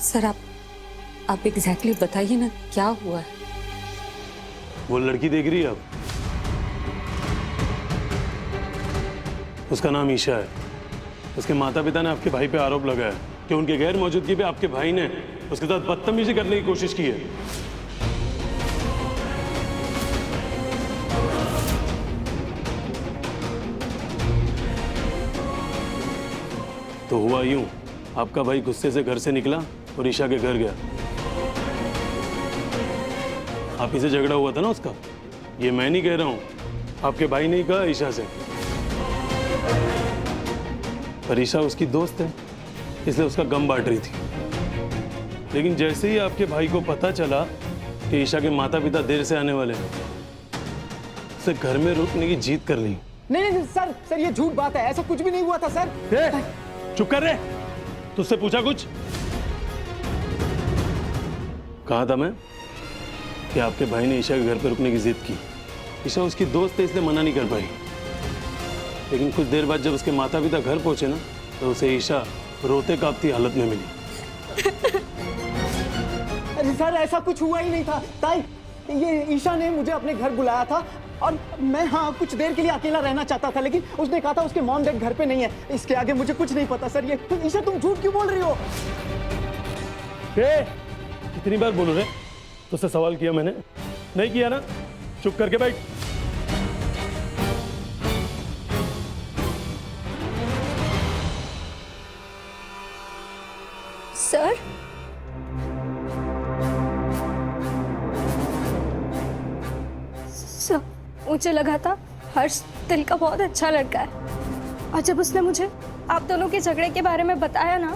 Sir आप exactly बताइए ना क्या हुआ है। वो लड़की देख रही है अब, उसका नाम ईशा है। उसके माता पिता ने आपके भाई पे आरोप लगाया कि उनके गैर मौजूदगी पे आपके भाई ने उसके साथ बदतमीजी करने की कोशिश की है। तो हुआ यूं, आपका भाई गुस्से से घर से निकला और ईशा के घर गया। आप ही से झगड़ा हुआ था ना उसका, ये मैं नहीं कह रहा हूं, आपके भाई ने ही कहा ईशा से। पर ईशा उसकी दोस्त है, इसलिए उसका गम बांट रही थी। लेकिन जैसे ही आपके भाई को पता चला कि ईशा के माता पिता देर से आने वाले हैं, उसे घर में रुकने की जीत कर ली। नहीं नहीं सर ये झूठ बात है, ऐसा कुछ भी नहीं हुआ था सर। चुप कर रहे, तुझसे पूछा कुछ? कहा था मैं कि आपके भाई ने ईशा के घर पर रुकने की जिद की। ईशा उसकी दोस्त है इसलिए मना नहीं कर पाई। लेकिन कुछ देर बाद जब उसके माता पिता घर पहुंचे ना, तो उसे ईशा रोते कांपती हालत में मिली। अरे सर ऐसा कुछ हुआ ही नहीं था ताई, ये ईशा ने मुझे अपने घर बुलाया था और मैं कुछ देर के लिए अकेला रहना चाहता था, लेकिन उसने कहा था उसके मॉम डैड घर पे नहीं है। इसके आगे मुझे कुछ नहीं पता सर। ये ईशा तुम झूठ क्यों बोल रही हो? कितनी बार बोलूं रे, तुझसे सवाल किया मैंने? नहीं किया ना? चुप करके बैठ। सर मुझे लगा था हर्ष दिल का बहुत अच्छा लड़का है, और जब उसने मुझे आप दोनों के झगड़े के बारे में बताया ना,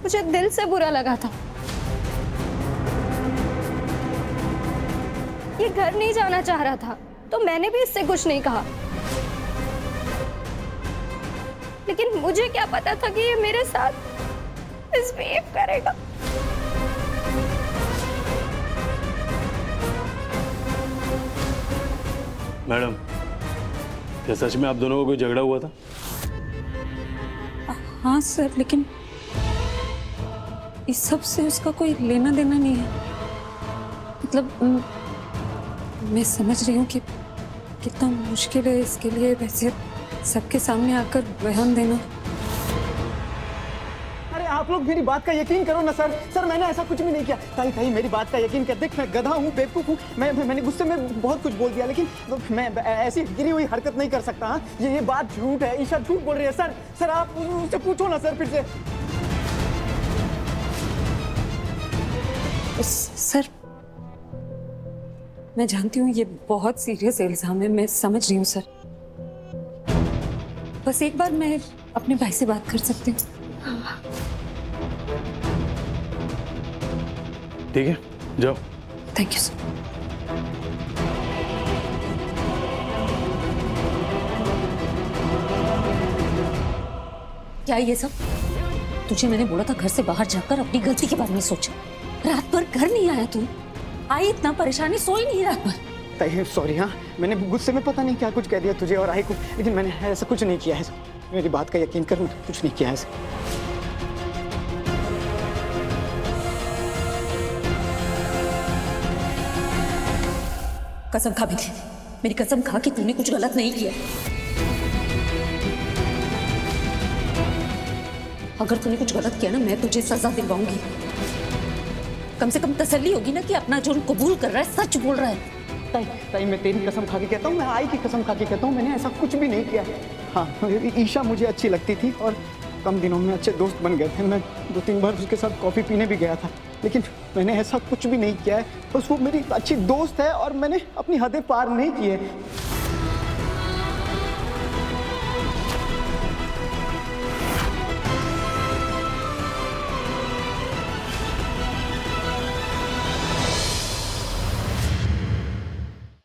मुझे दिल से बुरा लगा था। ये घर नहीं जाना चाह रहा था, तो मैंने भी इससे कुछ नहीं कहा। लेकिन मुझे क्या पता था कि ये मेरे साथ मिसबिहेव करेगा। मैडम, क्या सच में आप दोनों को कोई झगड़ा हुआ था? हाँ सर, लेकिन इस सब से उसका कोई लेना देना नहीं है। मतलब मैं समझ रही हूँ कि कितना मुश्किल है इसके लिए वैसे सबके सामने आकर बयान देना। अरे आप लोग मेरी बात का यकीन करो ना सर। सर मैंने ऐसा कुछ भी नहीं किया। ताई मेरी बात का यकीन कर। देख मैं गधा हूँ, बेवकूफ़ हूँ, मैंने गुस्से में बहुत कुछ बोल दिया, लेकिन मैं ऐसी गिरी हुई हरकत नहीं कर सकता। हाँ ये बात झूठ है, ईशा झूठ बोल रही है सर। सर आप उससे पूछो ना सर फिर से। सर मैं जानती हूँ ये बहुत सीरियस इल्जाम है, मैं समझ रही हूँ सर। बस एक बार मैं अपने भाई से बात कर सकती हूँ? ठीक है, जाओ। Thank you sir. क्या ये सब? तुझे मैंने बोला था घर से बाहर जाकर अपनी गलती के बारे में सोचा। रात भर घर नहीं आया तू, आई इतना परेशानी, सोई नहीं रात भर। ताई सॉरी। हाँ मैंने गुस्से में पता नहीं क्या कुछ कह दिया तुझे और आई को, लेकिन मैंने ऐसा कुछ नहीं किया है। मेरी बात का यकीन कर, कुछ नहीं किया है। कसम खा बेटी, मेरी कसम खा कि तूने कुछ गलत नहीं किया। अगर तूने कुछ गलत किया ना, मैं तुझे सजा दिलवाऊंगी। कम से कम तसल्ली होगी ना कि अपना जुर्म कबूल कर रहा है, सच बोल रहा है। ताई मैं तेरी कसम खा के कहता हूँ, मैं आई की कसम खा के कहता हूँ, मैंने ऐसा कुछ भी नहीं किया। हाँ ईशा मुझे अच्छी लगती थी और कम दिनों में अच्छे दोस्त बन गए थे। मैं 2-3 बार उसके साथ कॉफ़ी पीने भी गया था, लेकिन मैंने ऐसा कुछ भी नहीं किया है। बस वो मेरी अच्छी दोस्त है और मैंने अपनी हदें पार नहीं की है।